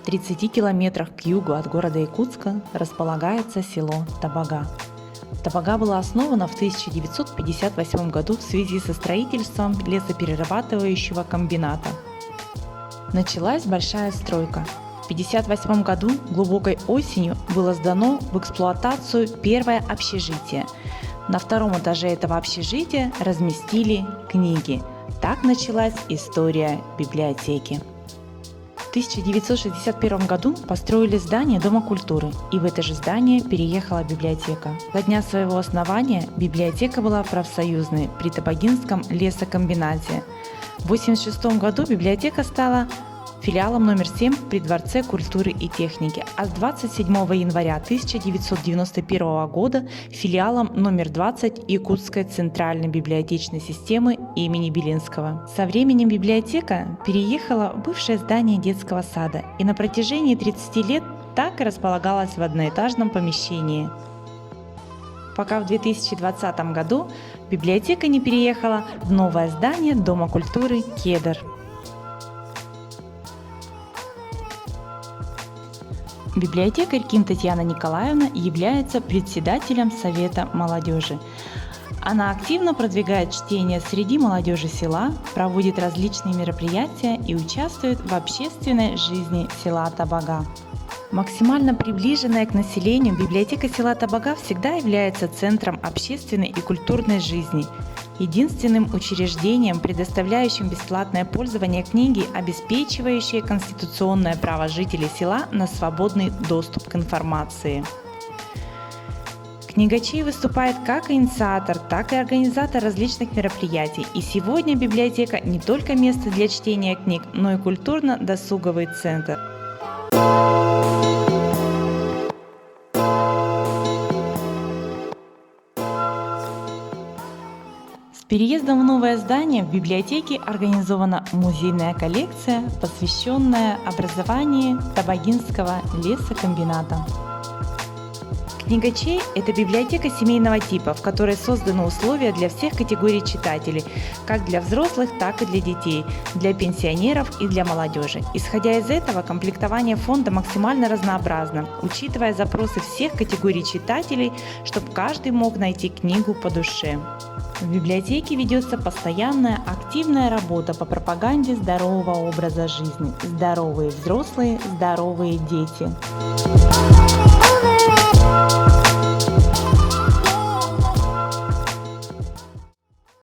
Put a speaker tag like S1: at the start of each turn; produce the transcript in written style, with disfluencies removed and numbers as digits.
S1: 30 километрах к югу от города Якутска располагается село Табага. Табага была основана в 1958 году в связи со строительством лесоперерабатывающего комбината. Началась большая стройка. В 1958 году глубокой осенью было сдано в эксплуатацию первое общежитие. На втором этаже этого общежития разместили книги. Так началась история библиотеки. В 1961 году построили здание Дома культуры, и в это же здание переехала библиотека. Со дня своего основания библиотека была профсоюзной при Табагинском лесокомбинате. В 1986 году библиотека стала филиалом номер 7 при Дворце культуры и техники, а с 27 января 1991 года филиалом номер 20 Якутской центральной библиотечной системы имени Белинского. Со временем библиотека переехала в бывшее здание детского сада и на протяжении 30 лет так и располагалась в одноэтажном помещении, пока в 2020 году библиотека не переехала в новое здание Дома культуры «Кедр». Библиотекарь Ким Татьяна Николаевна является председателем Совета молодежи. Она активно продвигает чтение среди молодежи села, проводит различные мероприятия и участвует в общественной жизни села Табага. Максимально приближенная к населению, библиотека села Табага всегда является центром общественной и культурной жизни, единственным учреждением, предоставляющим бесплатное пользование книги, обеспечивающее конституционное право жителей села на свободный доступ к информации. Книгачей выступает как инициатор, так и организатор различных мероприятий, и сегодня библиотека не только место для чтения книг, но и культурно-досуговый центр. С переездом в новое здание в библиотеке организована музейная коллекция, посвященная образованию Табагинского лесокомбината. Книгачей – это библиотека семейного типа, в которой созданы условия для всех категорий читателей, как для взрослых, так и для детей, для пенсионеров и для молодежи. Исходя из этого, комплектование фонда максимально разнообразно, учитывая запросы всех категорий читателей, чтобы каждый мог найти книгу по душе. В библиотеке ведется постоянная активная работа по пропаганде здорового образа жизни. Здоровые взрослые, здоровые дети.